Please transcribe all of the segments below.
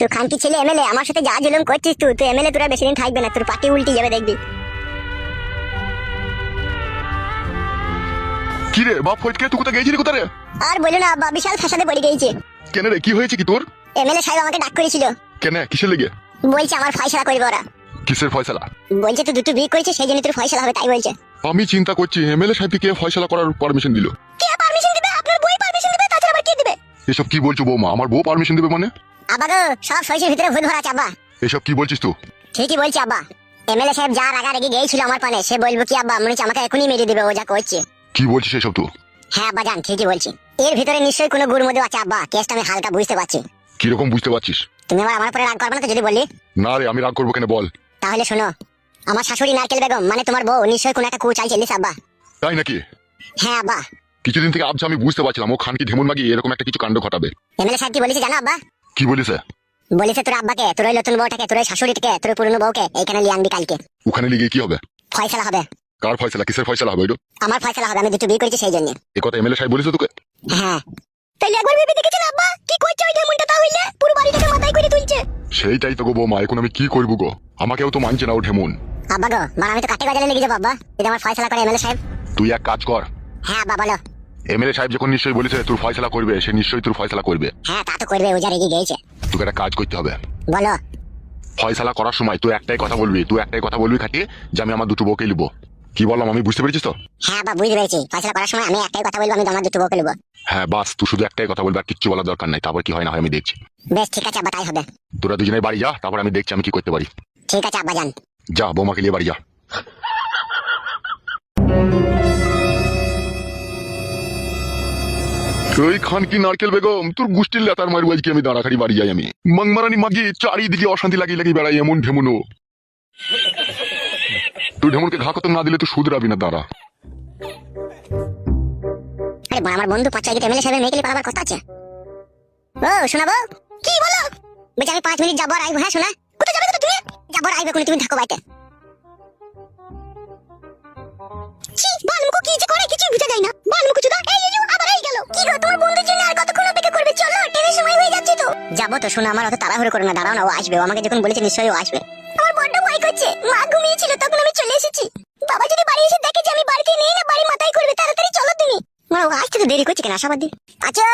তুই খানকি ছেলে এমএলএ, আমার সাথে যা জুলুম করছিস তুই এমএলএ তোরা বেশি দিন থাকবে না, তোর পার্টি উল্টে যাবে দেখবি। কি রে বাপ ফজকে, তুই কোথায় গেছিলি কোথায় রে? আর বলো না আব্বা, বিশাল ফাসাদে পড়ে গেছে। কেন রে, কি হয়েছে কি তোর? এমএলএ সাহেব আমাকে ডাক করেছিল। কেন, কিসের লেগে? বলছে আমার ফয়সালা করবে ওরা। কিসের ফয়সালা? বলছে তুই দুটো বিয়ে করেছিস সেই জন্য তোর ফয়সালা হবে, তাই বলছে। আমি চিন্তা করছি এমএলএ সাহেবকে কে ফয়সালা করার পারমিশন দিল? কে পারমিশন দিবে? আপনার বই পারমিশন দিবে, তাছাড়া আবার কে দিবে? এসব কি বলছো বৌমা? আমার বউ পারমিশন দেবে মানে? আব্বা গো, সব সইসের ভিতরে ভূত ভরা আছে আব্বা। এসব কি বলছিস তুই? ঠিকই বলছি আব্বা। এমএলএ সাহেব যা রাগারাগি গিয়েছিল আমার পানে, সে বলবো কি আব্বা, মনে হচ্ছে আমাকে এখনই মেরে দিবে ও যা করছে। কি বলছিস এসব তুই? হ্যাঁ আব্বা জান, ঠিকই বলছি। এর ভিতরে নিশ্চয়ই কোনো গুড় মধু আছে আব্বা, কেসটা আমি হালকা বুঝতে পারছি। কিরকম বুঝতে পারছিস? তুমি আবার আমার উপরে রাগ করবে না তো যদি বলি? না রে, আমি রাগ করবো কেন বল। তাহলে শোনো, আমার শাশুড়ি নারকেল বেগম মানে তোমার বউ নিশ্চয়ই কোনো একটা কু চাল চেলিস আব্বা। তাই নাকি? হ্যাঁ আব্বা। কিছুদিন থেকে আবছা আমি বুঝতে পারছিলাম ও খানকি ঢেমন মাগি এরকম একটা কিছু কাণ্ড ঘটাবে। এমএলএ সাহেব কি বলেছে জানো আব্বা? কি বলিস? বলেছে তোর আব্বাকে, তোর ওই নতুন বউটাকে, তোর ওই শাশুড়িটাকে, তোর পুরনো বউকে এইখানে নিয়ে আনবি কালকে। ওখানে লিগে কি হবে? ফয়সালা হবে। কার ফয়সালা? কিসের ফয়সালা হবে? আমার ফয়সালা হবে, আমি দুটো বিয়ে করেছি সেই জন্য। এ কথা এমএলএ সাহেব বলেছে তোকে? হ্যাঁ। তাইলে একবার ভেবে দেখেছেন আব্বা কি করছে ওই ঢেমনটা? তাহলে পুরো বাড়িটাকে মাথায় করে তুলছে। সেইটাই তো গো বৌমা, এখন আমি কি করবো গো? আমাকেও তো মানছে না ও ঢেমন। আব্বা গো, মানে আমি তো কাটে গজালে লেগে যাবো আব্বা যদি আমার ফয়সালা করে এমএলএ সাহেব। তুই এক কাজ কর। হ্যাঁ আব্বা বলো। এমএলএ সাহেব যখন নিশ্চয়ই বলেছে তোর ফয়সালা করবে, সে নিশ্চয়ই তোর ফয়সালা করবে। হ্যাঁ তা তো করবে, ও যা রেগে গিয়েছে। তোকে একটা কাজ করতে হবে। বলো। ফয়সালা করার সময় তুই একটাই কথা বলবি খাটিয়ে যে আমি আমার দুটো বউকে নিবো। কি বললাম আমি, বুঝতে পেরেছিস তো? হ্যাঁ আব্বা বুঝতে পেরেছি, ফয়সালা করার সময় আমি একটাই কথা বলবো, আমি আমার দুটো বউকে নেবো। হ্যাঁ বাস, তুই শুধু একটাই কথা বলবি, আর কিচ্ছু বলার দরকার নাই। তারপর কি হয় না হয় আমি দেখছি। বেশ ঠিক আছে আব্বা, তাই হবে। তোরা দুজনে বাড়ি যা, তারপর আমি দেখছি আমি কি করতে পারি। ঠিক আছে আব্বা যান। যা, বৌমাকে নিয়ে বাড়ি যা। ওই খানকি নারকেল বেগম, তোর গুষ্টির লেতার মার আজকে আমি দাঁড়াখাড়ি বাড়ি যাই। আমি মাংমারানি মাগি চারিদিকে অশান্তি লাগিয়ে বেড়াই, এমন ঢেমুনো। তুই ঢেমনকে ঘা কত না দিলে তুই শুধরাবি না, দাঁড়া। আরে আমার বন্ধু পাঁচ ছয় এমএলএ সাহেবের মেয়েকে পালাবার কথা আছে। ও শোনাবো? কি বলো? বলছি আমি 5 মিনিট যাবো আর আইবো। হ্যাঁ শোনা, কোথায় যাবে তুমি? যাবো আর আইবো, তুমি থাকো বাড়িতে। বালমুকু কি যে করে কিছু বুঝা যায় না। বালমুকু চুদা এই আবার এই গেল। কি গো, তোমার বন্ধুর জন্য আর কতক্ষণ অপেক্ষা করবে? চলো, ট্রেনের সময় হয়ে যাচ্ছে তো। যাবো তো, শোনা আমার অত তাড়াহুড়ো করো না, দাঁড়াও না, ও আসবে। ও আমাকে যখন বলেছে নিশ্চয়ই ও আসবে। আমার বড্ড ভয় করছে, মা ঘুমিয়েছিল তখন আমি চলে এসেছি। বাবা যদি বাড়ি এসে দেখে যে আমি বাড়িতে নেই না, বাড়ি মাথায় করবে। তাড়াতাড়ি চলো তুমি। মা ও আসতে তো দেরি করছে কেন? আশাবাদী আচ্ছা।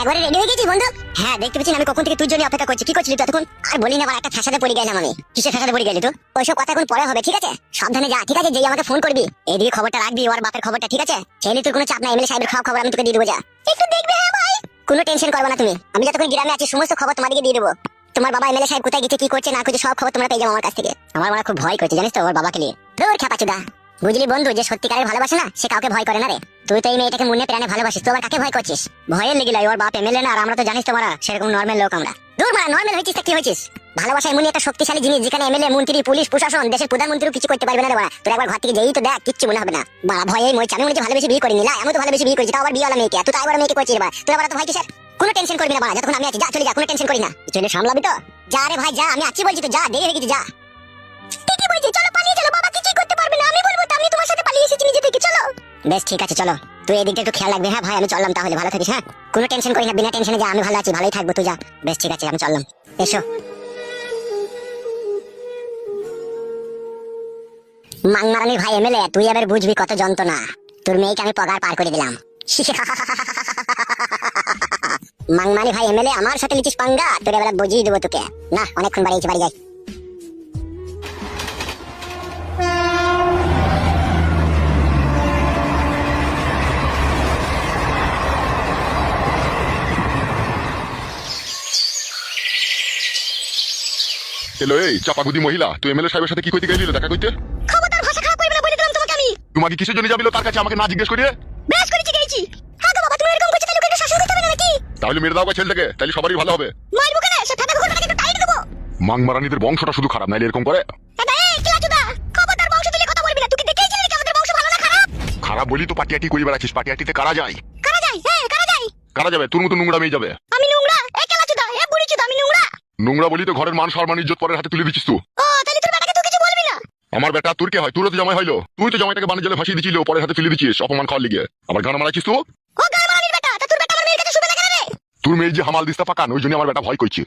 একবারে রেডি হয়ে গেছি বন্ধু? হ্যাঁ দেখতে পাচ্ছি, আমি কখন থেকে তোর জন্য অপেক্ষা করছি। কি করছিলি তুই এতক্ষণ? আর বলি না, আবার একটা ফ্যাসাদে পড়ে গেলাম আমি। কিসের ফ্যাসাদে পড়ে গেলি তুই? ওইসব কথা এখন পরে হবে, ঠিক আছে? সাবধানে যা, ঠিক আছে? যেই আমাকে ফোন করবি এইদিকে খবরটা রাখবি, ওর বাপের খবরটা, ঠিক আছে? ছেলে তোর কোনো চাপ নাই, এমএলএ সাহেবের খবর আমি তোকে দিয়ে দেবো। যা একটু দেখবে। হ্যাঁ ভাই, কোনো টেনশন করবে না তুমি। আমি যতক্ষণ গ্রামে আছি সমস্ত খবর তোমাদেরকে দিয়ে দেবো। তোমার বাবা এমএলএ সাহেব কোথায় গেছে, কি করছে না করছে, সব খবর তোমরা পেয়ে যাবো আমার কাছ থেকে। আমার মনে খুব ভয় করছে জানিস তো ওর বাবাকে নিয়ে। দূর খেপাচুদা। বুঝলি বন্ধু, যে সত্যিকারের ভালোবাসে না সে কাউকে ভয় করে না রে। তুই তো এই মেয়েটাকে মনে প্রাণে ভালোবাসিস, তুই আবার কাকে ভয় করছিস? ভয়ের লেগে লাই, ওর বাপ এমএলএ না, আর আমরা তো জানিস তোমরা সেরকম নর্মাল লোক আমরা। দূর মারা, নর্মাল হয়েছিস তা কি হয়েছিস? ভালোবাসা এমনই একটা শক্তিশালী জিনিস যেখানে এমএলএ, মন্ত্রী, পুলিশ, প্রশাসন, দেশের প্রধানমন্ত্রীও কিছু করতে পারবে না রে বাড়া। তোর একবার ঘর থেকে যেই তো দেখ, কিচ্ছু মনে হবে না বাড়া। ভয়ে মরছি আমি, মনে হচ্ছে ভালোবেসে বিয়ে করিনি। আমি তো ভালোবেসে বিয়ে করেছি, তাও আবার বিয়ে হলো মেয়েকে। তুই তো আবার মেয়েকে করছিস রে বাড়া। তুই আবার তো ভয় কিসের? কোনো টেনশন করবি না বাড়া, যতক্ষণ আমি আছি। যা চলে যা, কোনো টেনশন করি না। চলে সামলাবি তো? যা রে ভাই যা, আমি আছি বলছি তো, যা, দেরি হয়ে গেছে, যা। ঠিকই বলছি, চলো পালিয়ে চলো, বাবা কিছুই করতে পারবে না। আমি বলবো তো আমি তোমার সাথে পালিয়ে এসেছি নিজে থেকে। চলো বেশ ঠিক আছে, চলো। তুই এদিকটা একটু খেয়াল রাখবি। হ্যাঁ ভাই আমি চললাম তাহলে, ভালো থাকিস। হ্যাঁ কোনো টেনশন করি না, বিনা টেনশনে যা, আমি ভালো আছি, ভালোই থাকবো, তুই যা। বেশ ঠিক আছে, আমি চললাম। এসো। মাংমারানি ভাই এমএলএ, তুই এবার বুঝবি কত যন্ত্রণা। তোর মেয়েকে আমি পগার পার করে দিলাম। মাংমানি ভাই এমএলএ, আমার সাথে লিচিস পাঙ্গা, তোর এবার বুঝিয়ে দেবো তোকে। না অনেকক্ষণ বাড়িয়েছি, বাড়ি যাই। এলো এই চাপাগুদি মহিলা, তুই এমএলএ সাহেবের সাথে কি করতে গেলি? দেখা করতে? খবরদার ভাষা খারাপ করবে না বলে দিলাম তোমাকে আমি। তোমাকে কিসের জন্য যাবিল তার কাছে, আমাকে না জিজ্ঞেস করিয়ে? বেশ করেছি গেছি। হ্যাঁ গো বাবা, তুমি এরকম করছো তাহলে ওকে শাসন করতে হবে না নাকি? তাহলে মেরে দাও ছেলেটাকে, তাহলে সবারই ভালো হবে। মারবো কেন? সে ফাটা ঘুরবে নাকি? একটু টাইট দেবো। মাংমারানিদের বংশটা শুধু খারাপ, নাইলে এরকম করে? দাদা এই কিলাচুদা, খবরদার বংশ তুলে কথা বলবি না। তুই কি দেখেছিস নাকি আমাদের বংশ ভালো না খারাপ? খারাপ বলি তো পাটিয়াটি করি বেড়াচ্ছিস। পাটিয়াটিতে কারা যায়? কারা যায়? হ্যাঁ কারা যায়? কারা যাবে? তোর মতো নোংরা মেয়ে যাবে। আমি নোংরা? এই কিলাচুদা, এ বুড়িচুদা, আমি নোংরা? নোংরা বলি তো ঘরের মান সম্মান ইজ্জত পরের হাতে তুলে দিচ্ছিস তুই। ও তাহলে তোর বেটাকে তুই কিছু বলবি না? আমার বেটা তোর কে হয়? তোরও তো জামাই হইলো। তুই তো জামাইটাকে বাণিজ্য জলে ভাসিয়ে দিচ্ছিল, পরের হাতে ফেলে দিচ্ছিস, অপমান খাওয়ার লিগে। আবার গান মারাচ্ছিস তুই। ও গায়ে মারানির বেটা, তা তোর বেটা আমার মেয়ের কাছে শুবে না তোর মেয়ে যে হামাল দিস্তা পাকান ওই জন্য আমার বেটা ভয় করছে